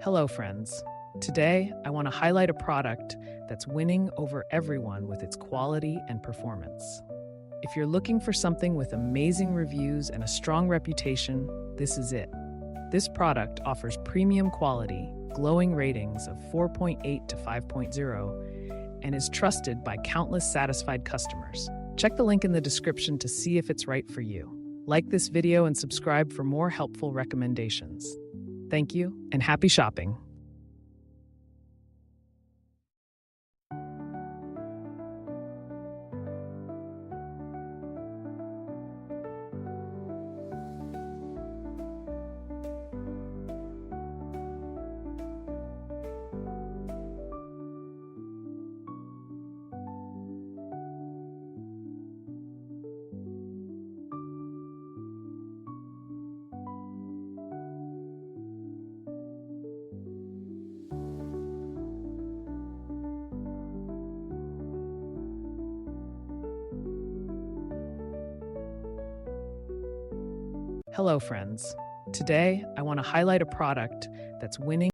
Hello, friends. Today, I want to highlight a product that's winning over everyone with its quality and performance. If you're looking for something with amazing reviews and a strong reputation, this is it. This product offers premium quality, glowing ratings of 4.8 to 5.0, and is trusted by countless satisfied customers. Check the link in the description to see if it's right for you. Like this video and subscribe for more helpful recommendations. Thank you, and happy shopping. Hello, friends. Today, I want to highlight a product that's winning